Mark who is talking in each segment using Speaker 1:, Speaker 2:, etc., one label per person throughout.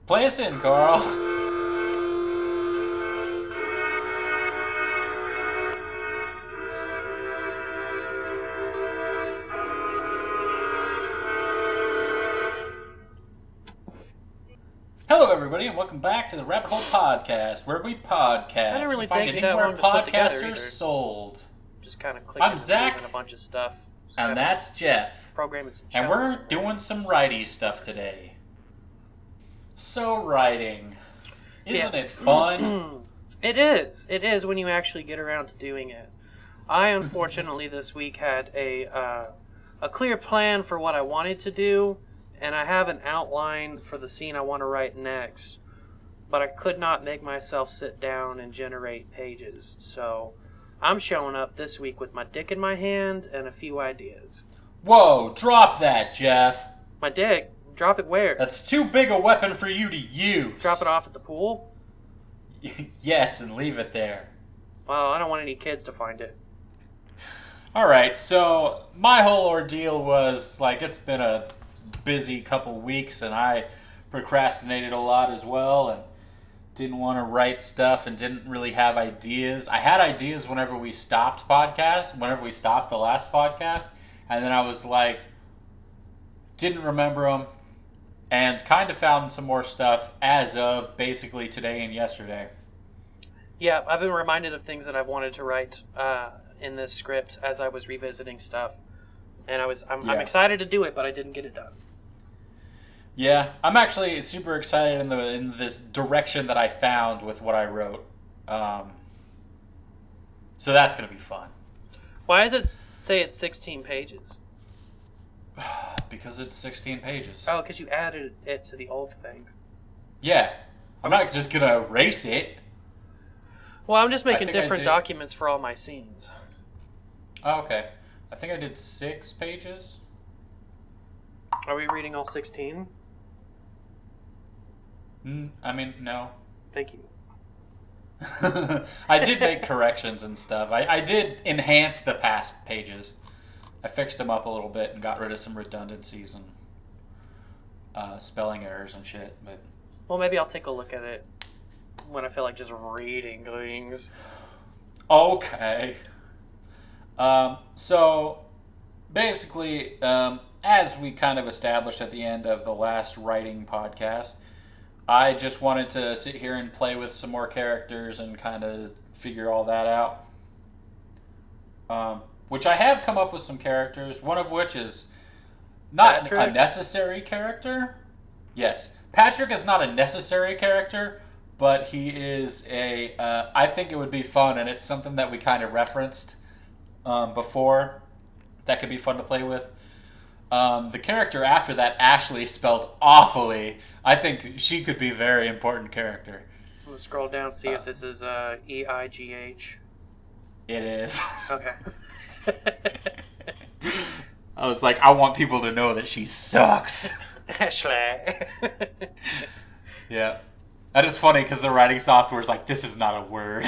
Speaker 1: Play us in, Carl. Hello, everybody, and welcome back to the Rabbithole podcast, where we podcast.
Speaker 2: I didn't really
Speaker 1: find
Speaker 2: take
Speaker 1: it
Speaker 2: that
Speaker 1: anywhere
Speaker 2: long to put together
Speaker 1: podcasts are
Speaker 2: either.
Speaker 1: sold.
Speaker 2: Just kind of clicking
Speaker 1: I'm Zach,
Speaker 2: and a bunch of stuff. Just
Speaker 1: and
Speaker 2: kinda
Speaker 1: that's Jeff.
Speaker 2: programming some
Speaker 1: And
Speaker 2: shows.
Speaker 1: we're doing some writing stuff today. So writing. Isn't it fun?
Speaker 2: It is. It is when you actually get around to doing it. I unfortunately this week had a clear plan for what I wanted to do, and I have an outline for the scene I want to write next, but I could not make myself sit down and generate pages. So I'm showing up this week with my dick in my hand and a few ideas.
Speaker 1: Whoa, drop that, Jeff.
Speaker 2: My dick? Drop it where?
Speaker 1: That's too big a weapon for you to use.
Speaker 2: Drop it off at the pool?
Speaker 1: Yes, and leave it there.
Speaker 2: Well, I don't want any kids to find it.
Speaker 1: Alright, so my whole ordeal was, it's been a busy couple weeks, and I procrastinated a lot as well, and didn't want to write stuff, and didn't really have ideas. I had ideas whenever we stopped the last podcast, and then I was didn't remember them, and kind of found some more stuff as of basically today and yesterday.
Speaker 2: Yeah, I've been reminded of things that I've wanted to write in this script as I was revisiting stuff, and I'm excited to do it, but I didn't get it done.
Speaker 1: Yeah, I'm actually super excited in this direction that I found with what I wrote. So that's gonna be fun.
Speaker 2: Why does it say it's 16 pages?
Speaker 1: Because it's 16 pages.
Speaker 2: Oh, because you added it to the old thing.
Speaker 1: Yeah, I'm not just gonna erase it.
Speaker 2: Well, I'm just making
Speaker 1: think I
Speaker 2: different
Speaker 1: did.
Speaker 2: documents for all my scenes.
Speaker 1: Oh, okay. I think I did 6 pages.
Speaker 2: Are we reading all 16?
Speaker 1: No.
Speaker 2: Thank you.
Speaker 1: I did make corrections and stuff. I did enhance the past pages. I fixed them up a little bit and got rid of some redundancies and spelling errors and shit. But
Speaker 2: Well, maybe I'll take a look at it when I feel like just reading things.
Speaker 1: okay. So basically, as we kind of established at the end of the last writing podcast, I just wanted to sit here and play with some more characters and kind of figure all that out. Which I have come up with some characters, one of which is not
Speaker 2: Patrick?
Speaker 1: a necessary character. Yes, Patrick is not a necessary character, but he is I think it would be fun, and it's something that we kind of referenced before that could be fun to play with. The character after that, Ashley, spelled awfully. I think she could be a very important character.
Speaker 2: I'm gonna scroll down, see if this is EIGH.
Speaker 1: It is.
Speaker 2: Okay.
Speaker 1: I was like, I want people to know that she sucks.
Speaker 2: Ashley.
Speaker 1: Yeah. That is funny because the writing software is like, this is not a word.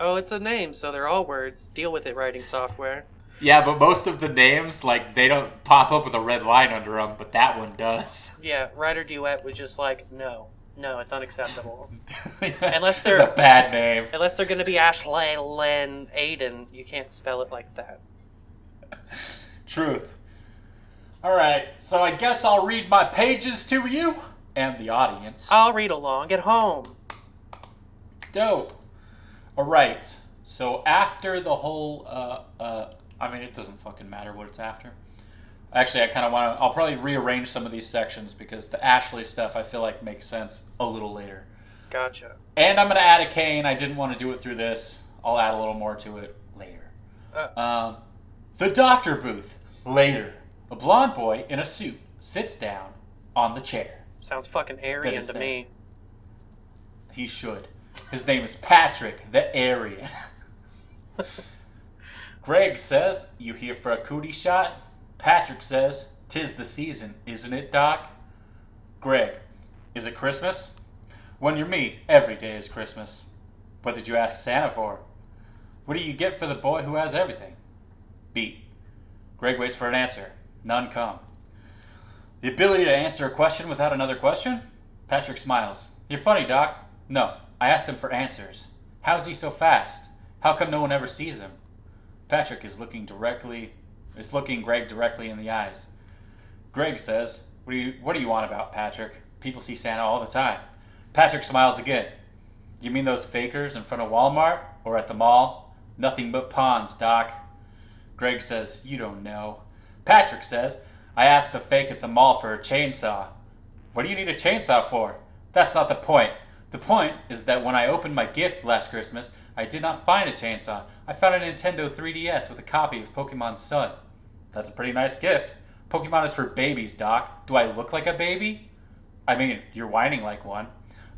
Speaker 2: Oh, it's a name, so they're all words. Deal with it, writing software.
Speaker 1: Yeah, but most of the names, they don't pop up with a red line under them, but that one does.
Speaker 2: Yeah, Writer Duet was just like, no, it's unacceptable.
Speaker 1: Unless they're a bad name.
Speaker 2: Unless they're going to be Ashley, Len, Aiden, you can't spell it like that.
Speaker 1: Truth. Alright, so I guess I'll read my pages to you and the audience.
Speaker 2: I'll read along at home.
Speaker 1: Dope. Alright, so after the whole, it doesn't fucking matter what it's after. Actually, I'll probably rearrange some of these sections because the Ashley stuff I feel like makes sense a little later.
Speaker 2: Gotcha.
Speaker 1: And I'm going to add a Kane. I didn't want to do it through this. I'll add a little more to it later. The doctor booth. Later. A blonde boy in a suit sits down on the chair.
Speaker 2: Sounds fucking Aryan to me.
Speaker 1: He should. His name is Patrick the Aryan. Greg says, "You here for a cootie shot?" Patrick says, "'Tis the season, isn't it, Doc?" Greg, "Is it Christmas?" "When you're me, every day is Christmas." "What did you ask Santa for?" "What do you get for the boy who has everything?" Beat. Greg waits for an answer. None come. "The ability to answer a question without another question?" Patrick smiles. You're funny, Doc. No, I asked him for answers. How is he so fast? How come no one ever sees him? Patrick is looking Greg directly in the eyes. Greg says, what do you want about, Patrick? People see Santa all the time. Patrick smiles again. You mean those fakers in front of Walmart? Or at the mall? Nothing but pawns, Doc. Greg says, you don't know. Patrick says, I asked the fake at the mall for a chainsaw. What do you need a chainsaw for? That's not the point. The point is that when I opened my gift last Christmas, I did not find a chainsaw. I found a Nintendo 3DS with a copy of Pokemon Sun. That's a pretty nice gift. Pokemon is for babies, Doc. Do I look like a baby? I mean, you're whining like one.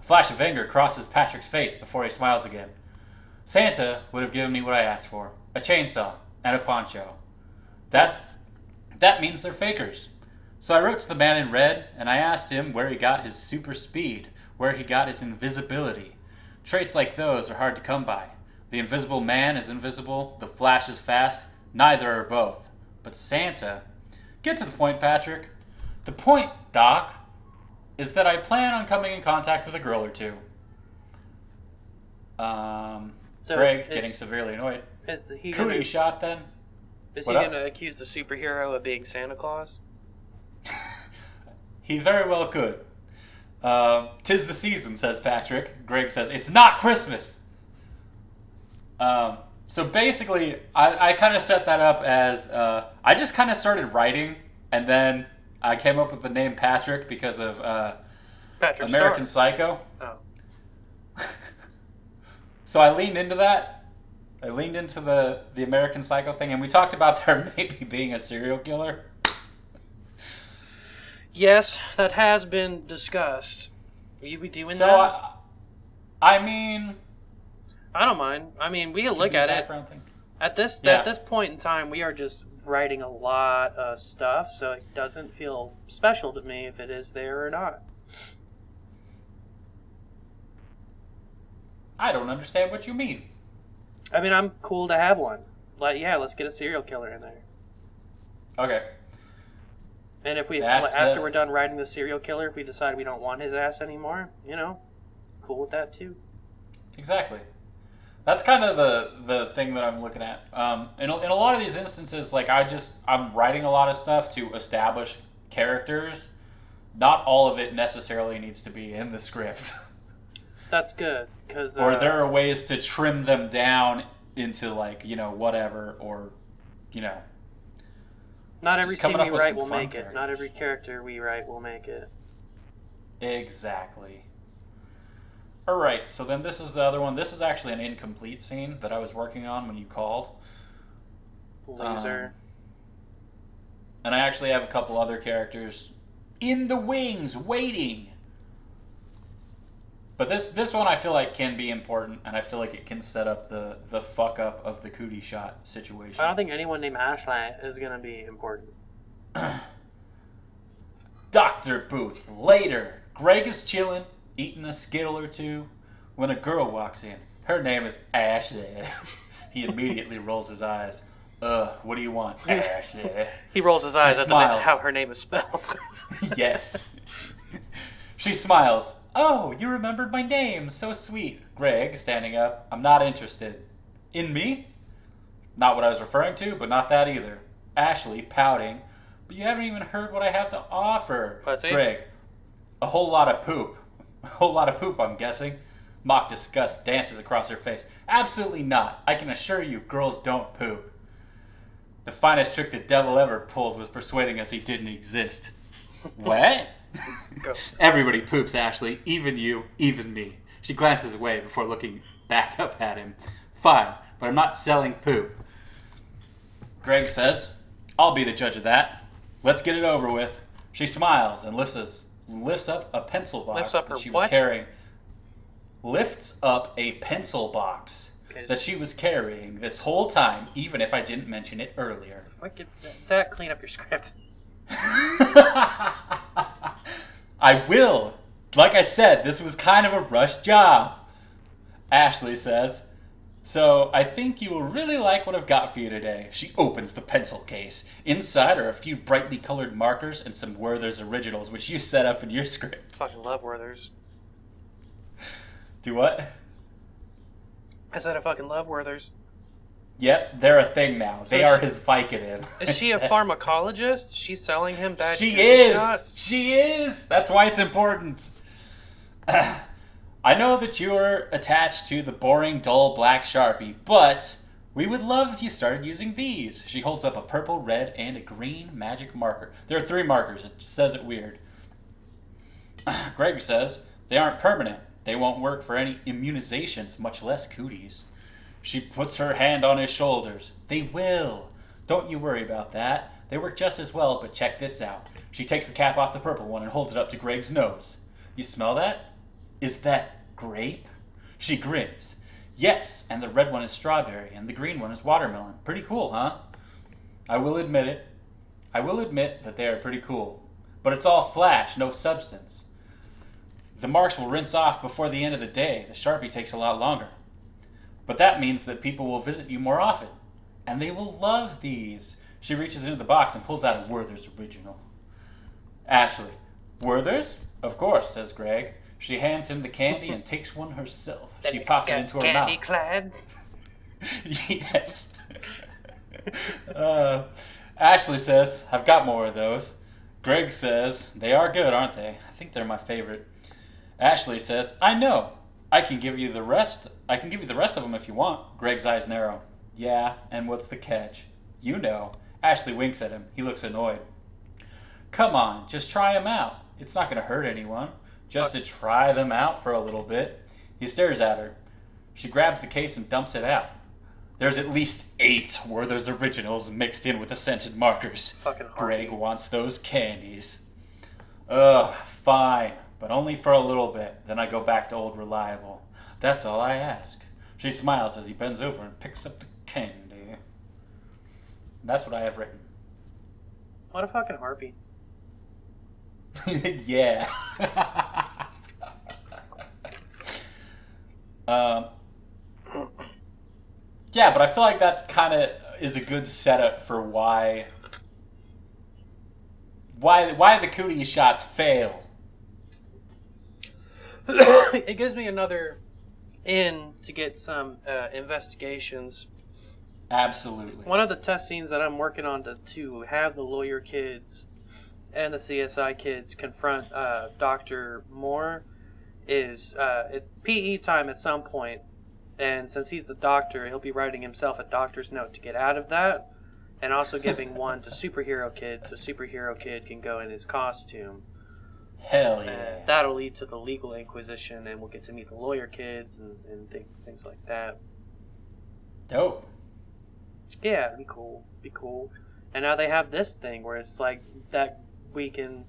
Speaker 1: A flash of anger crosses Patrick's face before he smiles again. Santa would have given me what I asked for. A chainsaw and a poncho. That means they're fakers. So I wrote to the man in red, and I asked him where he got his super speed, where he got his invisibility. Traits like those are hard to come by. The invisible man is invisible, the Flash is fast, neither are both. But Santa... Get to the point, Patrick. The point, Doc, is that I plan on coming in contact with a girl or two. Greg, getting severely annoyed. Cootie shot then?
Speaker 2: Is he going to accuse the superhero of being Santa Claus?
Speaker 1: He very well could. 'Tis the season, says Patrick. Greg says, it's not Christmas! So basically, I kind of set that up as, I just kind of started writing, and then I came up with the name Patrick because of American Psycho.
Speaker 2: Oh.
Speaker 1: So I leaned into that. I leaned into the American Psycho thing, and we talked about there maybe being a serial killer.
Speaker 2: Yes, that has been discussed. Will you be doing that?
Speaker 1: So, I mean...
Speaker 2: I don't mind. I mean, we can look at it.
Speaker 1: Thing.
Speaker 2: At this point in time, we are just writing a lot of stuff, so it doesn't feel special to me if it is there or not.
Speaker 1: I don't understand what you mean.
Speaker 2: I mean, I'm cool to have one. Let's get a serial killer in there.
Speaker 1: Okay.
Speaker 2: And if after we're done writing the serial killer, if we decide we don't want his ass anymore, cool with that too.
Speaker 1: Exactly. That's kind of the thing that I'm looking at. In a lot of these instances, like I'm writing a lot of stuff to establish characters. Not all of it necessarily needs to be in the script.
Speaker 2: That's good, because
Speaker 1: or there are ways to trim them down into whatever, or
Speaker 2: not every scene we write will make it. Not every character we write will make it.
Speaker 1: Exactly. Alright, so then this is the other one. This is actually an incomplete scene that I was working on when you called.
Speaker 2: Loser.
Speaker 1: And I actually have a couple other characters in the wings, waiting. But this one I feel like can be important, and I feel like it can set up the fuck up of the cootie shot situation.
Speaker 2: I don't think anyone named Ashley is going to be important.
Speaker 1: Dr. Booth, later. Greg is chilling, eating a Skittle or two, when a girl walks in. Her name is Ashley. He immediately rolls his eyes. What do you want, Ashley?
Speaker 2: He rolls his eyes at how her name is spelled.
Speaker 1: Yes. She smiles. Oh, you remembered my name. So sweet. Greg, standing up. I'm not interested. In me? Not what I was referring to, but not that either. Ashley, pouting. But you haven't even heard what I have to offer.
Speaker 2: Pussy?
Speaker 1: Greg, a whole lot of poop. A whole lot of poop, I'm guessing. Mock disgust dances across her face. Absolutely not. I can assure you, girls don't poop. The finest trick the devil ever pulled was persuading us he didn't exist. What? Everybody poops, Ashley. Even you, even me. She glances away before looking back up at him. Fine, but I'm not selling poop. Greg says, I'll be the judge of that. Let's get it over with. She smiles and lifts up a pencil box that she was carrying. Lifts up a pencil box that she was carrying this whole time, even if I didn't mention it earlier.
Speaker 2: Zach, clean up your script.
Speaker 1: I will. Like I said, this was kind of a rush job. Ashley says, So, I think you will really like what I've got for you today. She opens the pencil case. Inside are a few brightly colored markers and some Werther's originals, which you set up in your script.
Speaker 2: Fucking love Werther's.
Speaker 1: Do what?
Speaker 2: I said I fucking love Werther's.
Speaker 1: Yep, they're a thing now.
Speaker 2: So
Speaker 1: They are his Vicodin.
Speaker 2: Is she a pharmacologist? She's selling him bad
Speaker 1: She
Speaker 2: Cootie
Speaker 1: is!
Speaker 2: shots?
Speaker 1: She is! That's why it's important. I know that you are attached to the boring, dull black Sharpie, but we would love if you started using these. She holds up a purple, red, and a green magic marker. There are 3 markers. It says it weird. Greg says they aren't permanent. They won't work for any immunizations, much less cooties. She puts her hand on his shoulders. They will. Don't you worry about that. They work just as well, but check this out. She takes the cap off the purple one and holds it up to Greg's nose. You smell that? Is that grape? She grins. Yes, and the red one is strawberry, and the green one is watermelon. Pretty cool, huh? I will admit it. I will admit that they are pretty cool. But it's all flash, no substance. The marks will rinse off before the end of the day. The Sharpie takes a lot longer. But that means that people will visit you more often. And they will love these. She reaches into the box and pulls out a Werther's original. Ashley. Werther's? Of course, says Greg. She hands him the candy and takes one herself. She pops it into her mouth.
Speaker 2: Candy clad?
Speaker 1: Yes. Ashley says, I've got more of those. Greg says, they are good, aren't they? I think they're my favorite. Ashley says, I know. I can give you the rest of them if you want. Greg's eyes narrow. Yeah, and what's the catch? You know. Ashley winks at him. He looks annoyed. Come on, just try them out. It's not going to hurt anyone. Just to try them out for a little bit. He stares at her. She grabs the case and dumps it out. There's at least 8 Werther's originals mixed in with the scented markers.
Speaker 2: Fucking
Speaker 1: Greg wants those candies. Ugh, fine. But only for a little bit. Then I go back to old Reliable. That's all I ask. She smiles as he bends over and picks up the candy. That's what I have written.
Speaker 2: What a fucking harpy.
Speaker 1: Yeah. Yeah, but I feel like that kind of is a good setup for why the cootie shots fail.
Speaker 2: It gives me another in to get some investigations.
Speaker 1: Absolutely.
Speaker 2: One of the test scenes that I'm working on to have the lawyer kids and the CSI kids confront Dr. Moore is it's PE time at some point, and since he's the doctor, he'll be writing himself a doctor's note to get out of that, and also giving one to Superhero Kid so Superhero Kid can go in his costume.
Speaker 1: Hell yeah.
Speaker 2: And that'll lead to the legal inquisition, and we'll get to meet the lawyer kids and things like that.
Speaker 1: Dope.
Speaker 2: Yeah, it'd be cool. Be cool. And now they have this thing where it's like that we can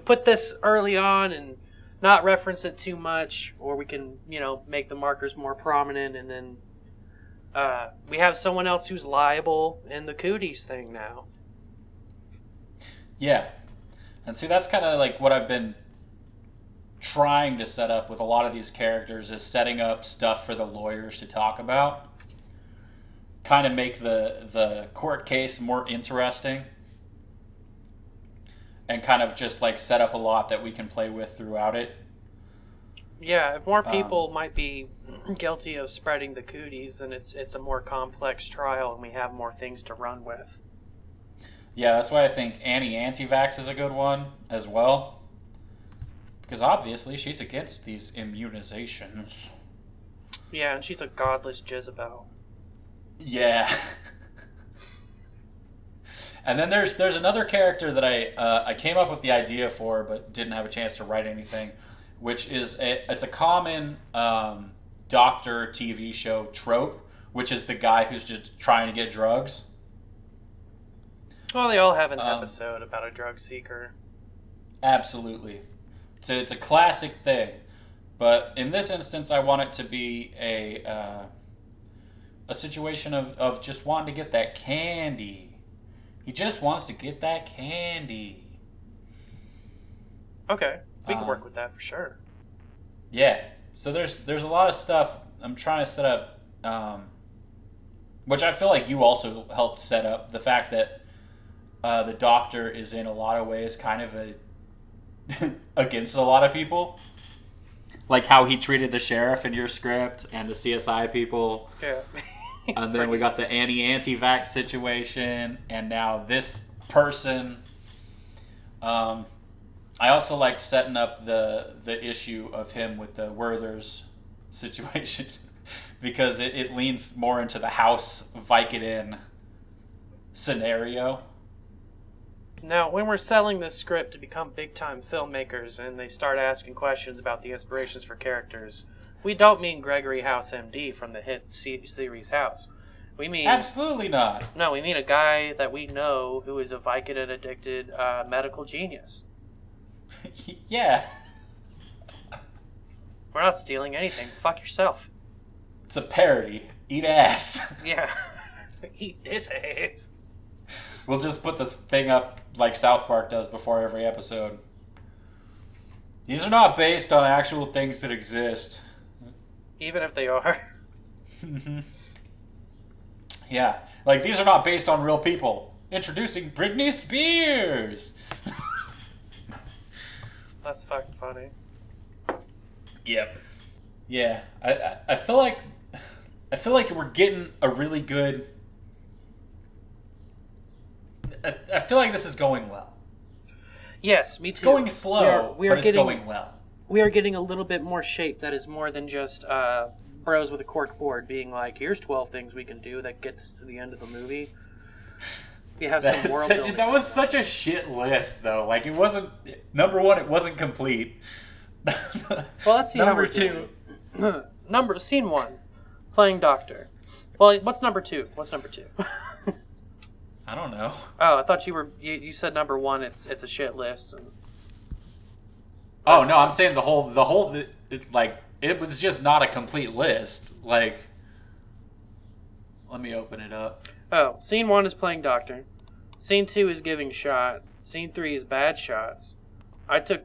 Speaker 2: put this early on and not reference it too much, or we can, make the markers more prominent, and then we have someone else who's liable in the cooties thing now.
Speaker 1: Yeah. And see, that's kind of like what I've been trying to set up with a lot of these characters, is setting up stuff for the lawyers to talk about. Kind of make the court case more interesting. And kind of just like set up a lot that we can play with throughout it.
Speaker 2: Yeah, if more people might be guilty of spreading the cooties, then it's a more complex trial and we have more things to run with.
Speaker 1: Yeah, that's why I think Annie Anti-Vax is a good one as well. Because obviously she's against these immunizations.
Speaker 2: Yeah, and she's a godless Jezebel.
Speaker 1: Yeah. And then there's another character that I came up with the idea for, but didn't have a chance to write anything, which is it's a common doctor TV show trope, which is the guy who's just trying to get drugs.
Speaker 2: Well, they all have an episode about a drug seeker.
Speaker 1: Absolutely. It's a classic thing. But in this instance, I want it to be a situation of just wanting to get that candy. He just wants to get that candy.
Speaker 2: Okay, we can work with that for sure.
Speaker 1: Yeah. So there's a lot of stuff I'm trying to set up Um, which I feel like you also helped set up the fact that the Doctor is in a lot of ways kind of against a lot of people. Like how he treated the sheriff in your script and the CSI people.
Speaker 2: Yeah.
Speaker 1: And then we got the anti-vax situation, and now this person. I also liked setting up the issue of him with the Werther's situation because it leans more into the House Vicodin scenario.
Speaker 2: Now, when we're selling this script to become big-time filmmakers and they start asking questions about the inspirations for characters, we don't mean Gregory House MD from the hit series House. We mean...
Speaker 1: Absolutely not.
Speaker 2: No, we mean a guy that we know who is a Vicodin-addicted medical genius.
Speaker 1: Yeah.
Speaker 2: We're not stealing anything. Fuck yourself.
Speaker 1: It's a parody. Eat ass.
Speaker 2: Yeah. Eat this ass.
Speaker 1: We'll just put this thing up like South Park does before every episode. These are not based on actual things that exist.
Speaker 2: Even if they are.
Speaker 1: Yeah. Like, these are not based on real people. Introducing Britney Spears!
Speaker 2: That's fucking funny.
Speaker 1: Yep. Yeah. I feel like we're getting a really good... I feel like this is going well.
Speaker 2: Yes, me too.
Speaker 1: It's going slow, but it's going well.
Speaker 2: We are getting a little bit more shape that is more than just bros with a cork board being like, here's 12 things we can do that get us to the end of the movie. We have some world building.
Speaker 1: That was such a shit list, though. Like, it wasn't... Number one, it wasn't complete.
Speaker 2: Well, let's see
Speaker 1: Number two.
Speaker 2: Scene one, playing doctor. Well, what's number two?
Speaker 1: I don't know.
Speaker 2: Oh, I thought you said number one. It's a shit list. And...
Speaker 1: Oh no, I'm saying the whole it was just not a complete list. Like, let me open it up.
Speaker 2: Oh, scene one is playing doctor. Scene two is giving shot. Scene three is bad shots. I took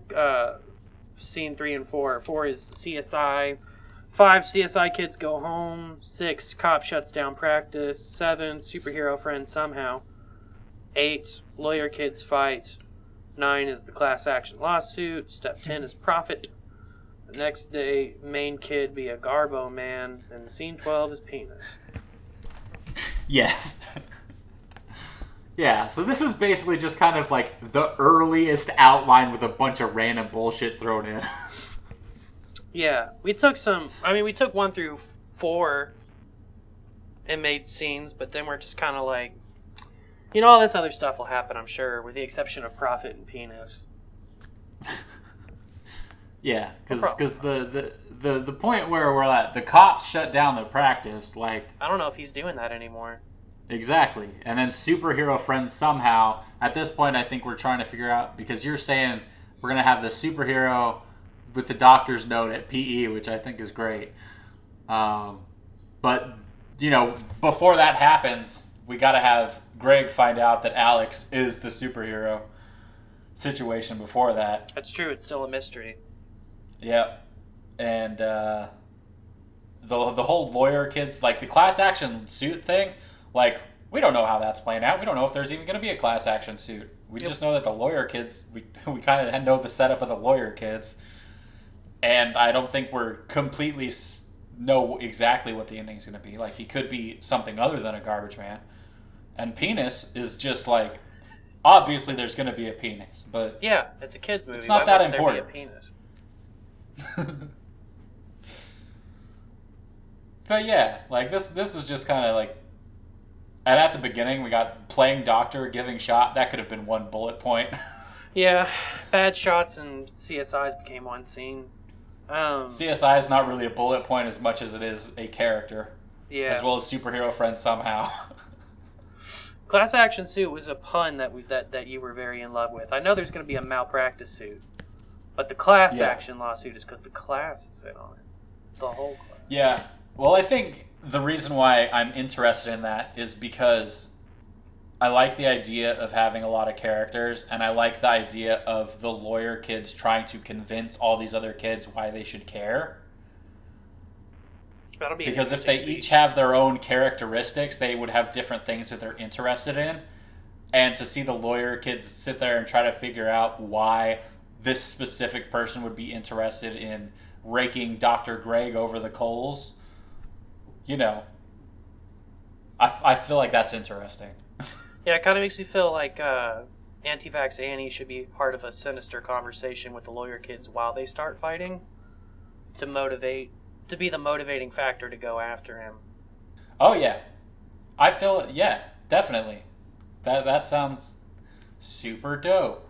Speaker 2: scene 3 and 4. 4 is CSI. 5, CSI kids go home. 6, cop shuts down practice. 7, superhero friend somehow. 8, lawyer kids fight. 9 is the class action lawsuit. Step 10 is profit. The next day, main kid be a Garbo man. And scene 12 is penis.
Speaker 1: Yes. Yeah, so this was basically just kind of like the earliest outline with a bunch of random bullshit thrown in.
Speaker 2: Yeah, we took 1 through 4 and made scenes, but then we're just kind of like, all this other stuff will happen, I'm sure, with the exception of profit and penis.
Speaker 1: Yeah, because the point where we're at, the cops shut down the practice, like...
Speaker 2: I don't know if he's doing that anymore.
Speaker 1: Exactly. And then superhero friends somehow, at this point I think we're trying to figure out, because you're saying we're going to have the superhero with the doctor's note at PE, which I think is great. But, before that happens, we got to have Greg find out that Alex is the superhero situation before that.
Speaker 2: That's true. It's still a mystery.
Speaker 1: Yep. And the whole lawyer kids, like the class action suit thing, like, we don't know how that's playing out. We don't know if there's even going to be a class action suit. We just know that the lawyer kids, we kind of know the setup of the lawyer kids. And I don't think we're completely know exactly what the ending's going to be. Like, he could be something other than a garbage man. And penis is just like, obviously there's going to be a penis, but...
Speaker 2: Yeah, it's a kid's movie.
Speaker 1: It's not that important.
Speaker 2: There be a penis?
Speaker 1: But yeah, like, this was just kind of like... And at the beginning, we got playing doctor, giving shot. That could have been one bullet point.
Speaker 2: Yeah, bad shots and CSIs became one scene.
Speaker 1: CSI is not really a bullet point as much as it is a character.
Speaker 2: Yeah.
Speaker 1: As well as superhero friends somehow.
Speaker 2: Class action suit was a pun that you were very in love with. I know there's going to be a malpractice suit, but the class action lawsuit is because the class is in on it. The whole class.
Speaker 1: Yeah. Well, I think the reason why I'm interested in that is because I like the idea of having a lot of characters, and I like the idea of the lawyer kids trying to convince all these other kids why they should care.
Speaker 2: That'll be an
Speaker 1: Because if
Speaker 2: interesting
Speaker 1: they each
Speaker 2: speech.
Speaker 1: have their own characteristics, they would have different things that they're interested in. And to see the lawyer kids sit there and try to figure out why this specific person would be interested in raking Dr. Greg over the coals, you know, I feel like that's interesting.
Speaker 2: Yeah, it kind of makes me feel like anti-vax Annie should be part of a sinister conversation with the lawyer kids while they start fighting to be the motivating factor to go after him.
Speaker 1: Oh, yeah. I feel, yeah, definitely. That sounds super dope.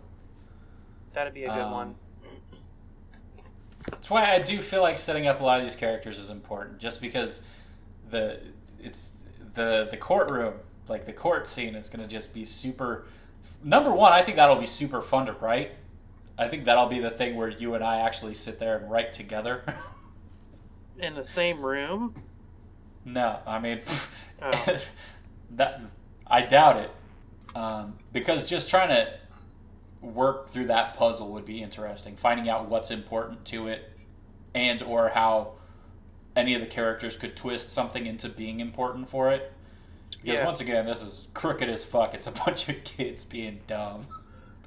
Speaker 2: That'd be a good one.
Speaker 1: That's why I do feel like setting up a lot of these characters is important, just because the courtroom, like the court scene, is going to just be super. Number one, I think that'll be super fun to write. I think that'll be the thing where you and I actually sit there and write together.
Speaker 2: In the same room?
Speaker 1: No, I mean,
Speaker 2: Oh.
Speaker 1: that I doubt it, because just trying to work through that puzzle would be interesting. Finding out what's important to it, and or how any of the characters could twist something into being important for it. Because
Speaker 2: Yeah.
Speaker 1: once again, this is crooked as fuck. It's a bunch of kids being dumb.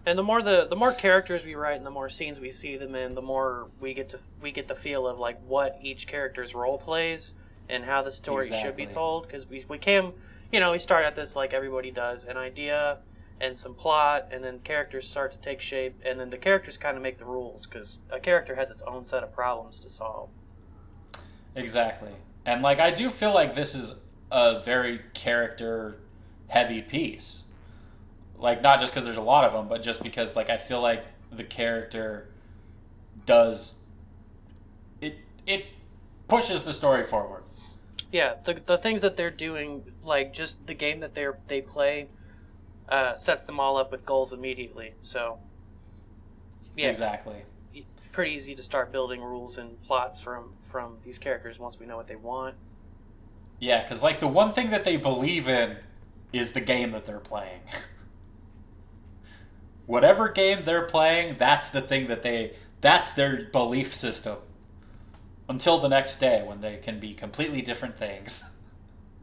Speaker 2: And the more characters we write and the more scenes we see them in, the more we get the feel of like what each character's role plays and how the story should be
Speaker 1: Exactly.
Speaker 2: told. Because we can, we start at this like everybody does, an idea and some plot, and then characters start to take shape, and then the characters kind of make the rules because a character has its own set of problems to solve.
Speaker 1: Exactly. And like I do feel like this is a very character heavy piece. Like not just because there's a lot of them, but just because like I feel like the character does it pushes the story forward.
Speaker 2: Yeah, the things that they're doing, like just the game that they play, sets them all up with goals immediately. So, yeah,
Speaker 1: Exactly.
Speaker 2: it's pretty easy to start building rules and plots from these characters once we know what they want.
Speaker 1: Yeah, because like the one thing that they believe in is the game that they're playing. Whatever game they're playing, that's the thing that's their belief system. Until the next day when they can be completely different things.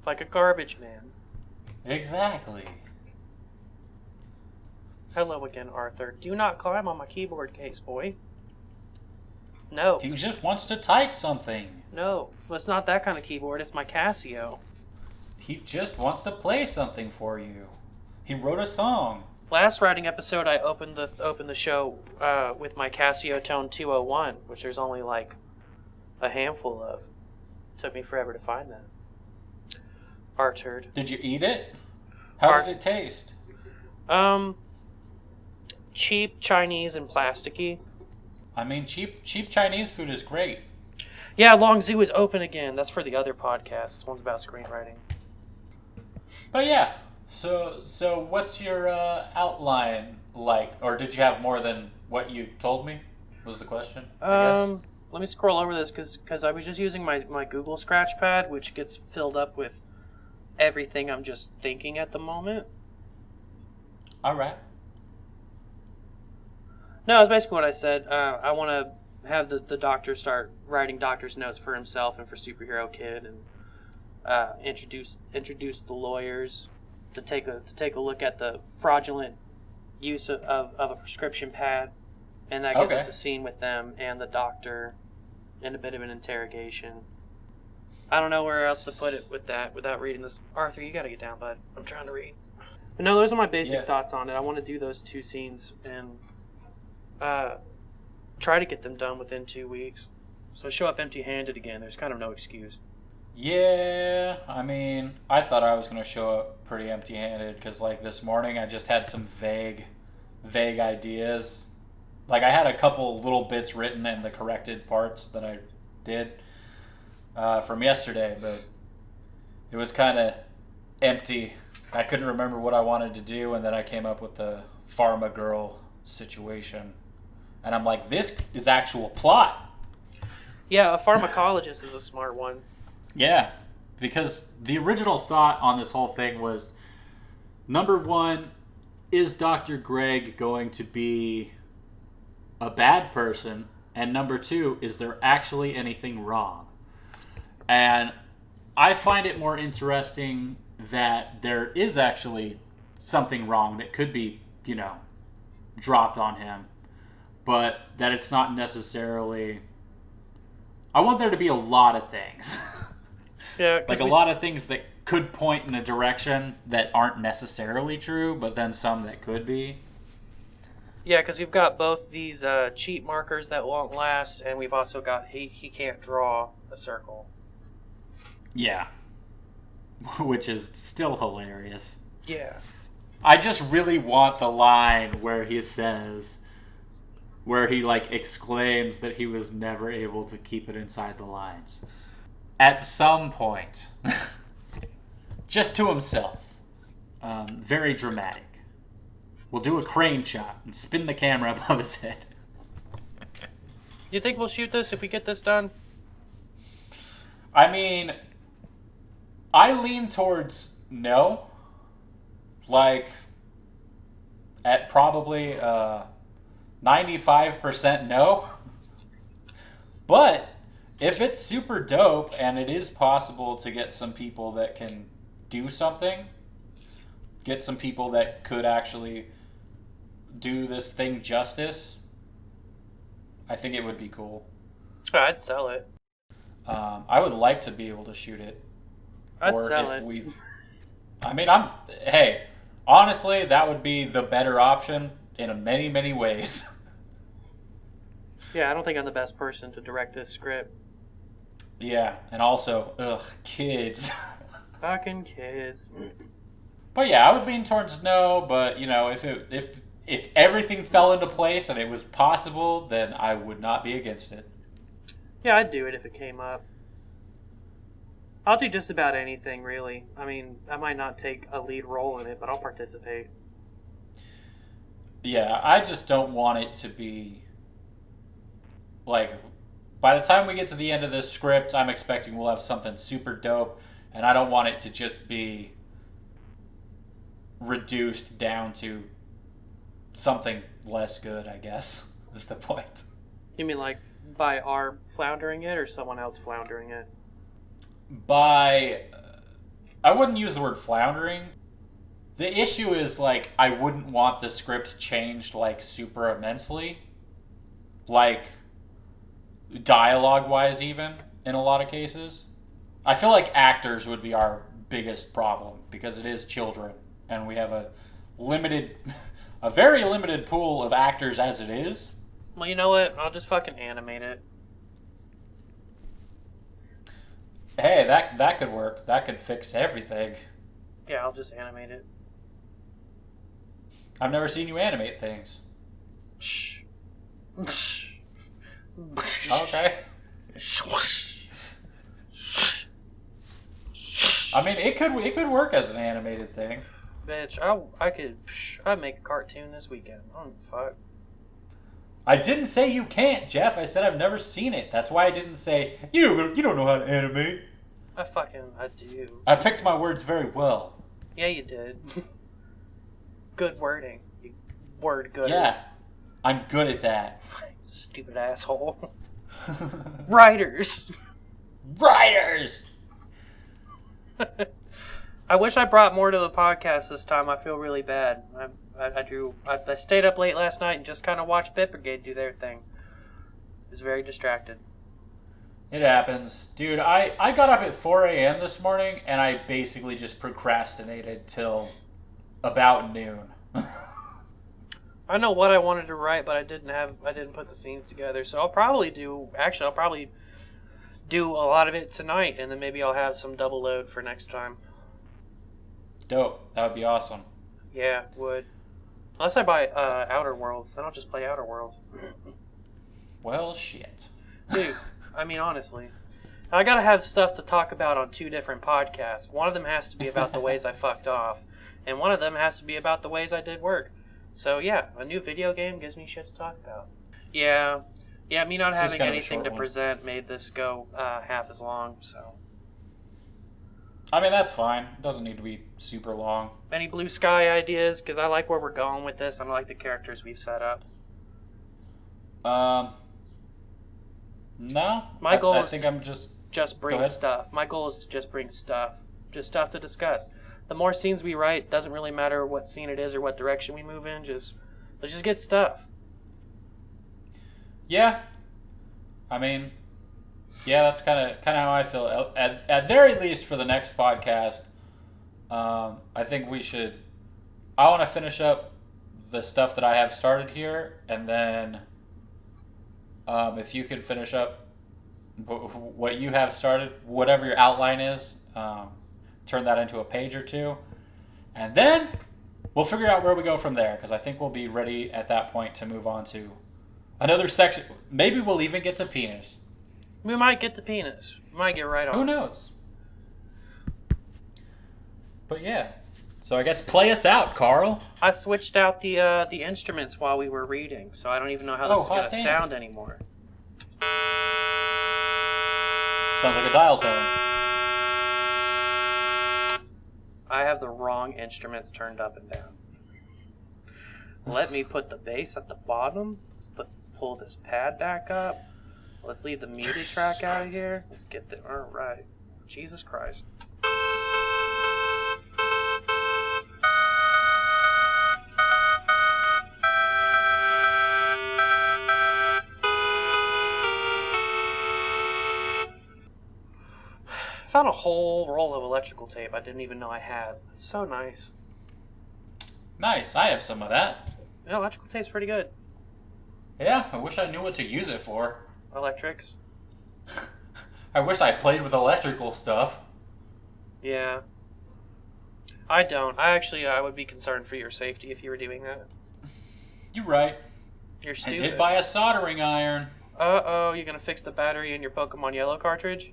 Speaker 2: Like a garbage man.
Speaker 1: Exactly.
Speaker 2: Hello again, Arthur. Do not climb on my keyboard case, boy. No.
Speaker 1: He just wants to type something.
Speaker 2: No. Well, it's not that kind of keyboard. It's my Casio.
Speaker 1: He just wants to play something for you. He wrote a song.
Speaker 2: Last writing episode, I opened the show with my Casio Tone 201, which there's only like a handful of. Took me forever to find that. Arturd.
Speaker 1: Did you eat it? How did it taste?
Speaker 2: Cheap, Chinese, and plasticky.
Speaker 1: I mean, cheap Chinese food is great.
Speaker 2: Yeah, Long Zoo is open again. That's for the other podcast. This one's about screenwriting.
Speaker 1: But yeah, so what's your outline like? Or did you have more than what you told me? Was the question, I guess?
Speaker 2: Let me scroll over this because I was just using my Google Scratchpad, which gets filled up with everything I'm just thinking at the moment.
Speaker 1: All right.
Speaker 2: No, it's basically what I said. I want to have the doctor start writing doctor's notes for himself and for Superhero Kid, and introduce the lawyers to take a look at the fraudulent use of a prescription pad, and that gives us a scene with them and the doctor, and a bit of an interrogation. I don't know where else to put it with that without reading this. Arthur, you gotta get down, bud. I'm trying to read. But no, those are my basic thoughts on it. I want to do those two scenes and try to get them done within 2 weeks. So show up empty-handed again. There's kind of no excuse.
Speaker 1: Yeah, I mean, I thought I was going to show up pretty empty-handed because, like, this morning I just had some vague ideas. Like, I had a couple little bits written and the corrected parts that I did from yesterday, but it was kind of empty. I couldn't remember what I wanted to do, and then I came up with the Pharma Girl situation. And I'm like, this is actual plot.
Speaker 2: Yeah, a pharmacologist is a smart one.
Speaker 1: Yeah, because the original thought on this whole thing was, number one, is Dr. Greg going to be a bad person? And number two, is there actually anything wrong? And I find it more interesting that there is actually something wrong that could be, dropped on him, but that it's not necessarily. I want there to be a lot of things.
Speaker 2: Yeah,
Speaker 1: like a lot of things that could point in a direction that aren't necessarily true, but then some that could be.
Speaker 2: Yeah, because we've got both these cheat markers that won't last, and we've also got he can't draw a circle.
Speaker 1: Yeah. Which is still hilarious.
Speaker 2: Yeah.
Speaker 1: I just really want the line where he exclaims that he was never able to keep it inside the lines. At some point. Just to himself. Very dramatic. We'll do a crane shot and spin the camera above his head.
Speaker 2: You think we'll shoot this if we get this done?
Speaker 1: I mean, I lean towards no. Like, at probably 95% no. But if it's super dope and it is possible to get some people that can do something, get some people that could actually do this thing justice, I think it would be cool.
Speaker 2: I'd sell it.
Speaker 1: I would like to be able to shoot it.
Speaker 2: I'd sell it.
Speaker 1: Hey, honestly, that would be the better option in many, many ways.
Speaker 2: Yeah, I don't think I'm the best person to direct this script.
Speaker 1: Yeah, and also, kids.
Speaker 2: Fucking kids.
Speaker 1: But yeah, I would lean towards no, but if everything fell into place and it was possible, then I would not be against it.
Speaker 2: Yeah, I'd do it if it came up. I'll do just about anything, really. I mean, I might not take a lead role in it, but I'll participate.
Speaker 1: Yeah, I just don't want it to be like, by the time we get to the end of this script, I'm expecting we'll have something super dope, and I don't want it to just be reduced down to something less good, I guess, is the point.
Speaker 2: You mean like by our floundering it or someone else floundering it?
Speaker 1: I wouldn't use the word floundering. The issue is, like, I wouldn't want the script changed, like, super immensely. Like, dialogue-wise even, in a lot of cases. I feel like actors would be our biggest problem, because it is children, and we have a very limited pool of actors as it is.
Speaker 2: Well, you know what? I'll just fucking animate it.
Speaker 1: Hey, that could work. That could fix everything.
Speaker 2: Yeah, I'll just animate it.
Speaker 1: I've never seen you animate things. Okay. I mean, it could work as an animated thing.
Speaker 2: Bitch, I'd make a cartoon this weekend. I don't fuck.
Speaker 1: I didn't say you can't, Jeff. I said I've never seen it. That's why I didn't say you don't know how to animate.
Speaker 2: I do.
Speaker 1: I picked my words very well.
Speaker 2: Yeah, you did. Good wording. You word good.
Speaker 1: Yeah, I'm good at that.
Speaker 2: Stupid asshole. Writers. I wish I brought more to the podcast this time. I feel really bad. I stayed up late last night and just kind of watched Bit Brigade do their thing. I was very distracted.
Speaker 1: It happens. Dude, I got up at 4 a.m. this morning, and I basically just procrastinated till about noon.
Speaker 2: I know what I wanted to write, but I didn't put the scenes together. So I'll probably do a lot of it tonight, and then maybe I'll have some double load for next time.
Speaker 1: Dope. That would be awesome.
Speaker 2: Yeah, would. Unless I buy Outer Worlds, then I'll just play Outer Worlds.
Speaker 1: Well, shit.
Speaker 2: Dude, I mean, honestly. I gotta have stuff to talk about on 2 different podcasts. One of them has to be about the ways I fucked off, and one of them has to be about the ways I did work. So yeah, a new video game gives me shit to talk about. Yeah, me not having anything to present made this go half as long, so.
Speaker 1: I mean, that's fine. It doesn't need to be super long.
Speaker 2: Any blue sky ideas? Because I like where we're going with this. I like the characters we've set up.
Speaker 1: No.
Speaker 2: My goal
Speaker 1: I
Speaker 2: is...
Speaker 1: think I'm just
Speaker 2: just
Speaker 1: Go
Speaker 2: bring
Speaker 1: ahead.
Speaker 2: stuff. My goal is to just bring stuff. Just stuff to discuss. The more scenes we write, doesn't really matter what scene it is or what direction we move in. Let's just get stuff.
Speaker 1: Yeah. I mean, yeah, that's kind of how I feel. At very least for the next podcast, I think we should. I want to finish up the stuff that I have started here, and then if you could finish up what you have started, whatever your outline is, turn that into a page or two, and then we'll figure out where we go from there. Because I think we'll be ready at that point to move on to another section. Maybe we'll even get to penis.
Speaker 2: We might get to penis. We might get right on.
Speaker 1: Who knows? But yeah. So I guess play us out, Carl.
Speaker 2: I switched out the instruments while we were reading, so I don't even know how this is
Speaker 1: hot
Speaker 2: gonna
Speaker 1: damn.
Speaker 2: sound anymore.
Speaker 1: Sounds like a dial tone.
Speaker 2: I have the wrong instruments turned up and down. Let me put the bass at the bottom. Pull this pad back up. Let's leave the muted track out of here. Let's get the all right. Jesus Christ. Found a whole roll of electrical tape I didn't even know I had. It's so nice.
Speaker 1: Nice. I have some of that.
Speaker 2: Yeah, electrical tape's pretty good.
Speaker 1: Yeah, I wish I knew what to use it for.
Speaker 2: Electrics.
Speaker 1: I wish I played with electrical stuff.
Speaker 2: Yeah. I don't. I would be concerned for your safety if you were doing that.
Speaker 1: You're right.
Speaker 2: You're
Speaker 1: I
Speaker 2: stupid.
Speaker 1: did buy a soldering iron.
Speaker 2: Uh-oh, you're gonna fix the battery in your Pokemon Yellow cartridge?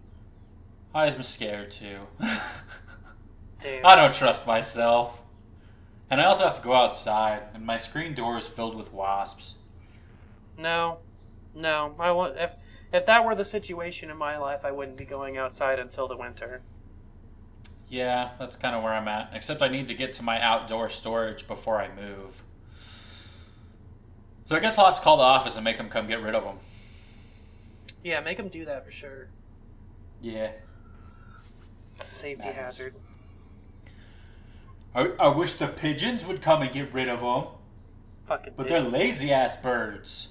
Speaker 1: I was scared too.
Speaker 2: Damn.
Speaker 1: I don't trust myself. And I also have to go outside, and my screen door is filled with wasps.
Speaker 2: No. I want if that were the situation in my life, I wouldn't be going outside until the winter.
Speaker 1: Yeah, that's kind of where I'm at. Except I need to get to my outdoor storage before I move. So I guess I'll have to call the office and make them come get rid of them.
Speaker 2: Yeah, make them do that for sure.
Speaker 1: Yeah.
Speaker 2: Safety
Speaker 1: Madness.
Speaker 2: hazard.
Speaker 1: I wish the pigeons would come and get rid of them.
Speaker 2: Fucking
Speaker 1: But they're
Speaker 2: pigeons.
Speaker 1: lazy ass birds.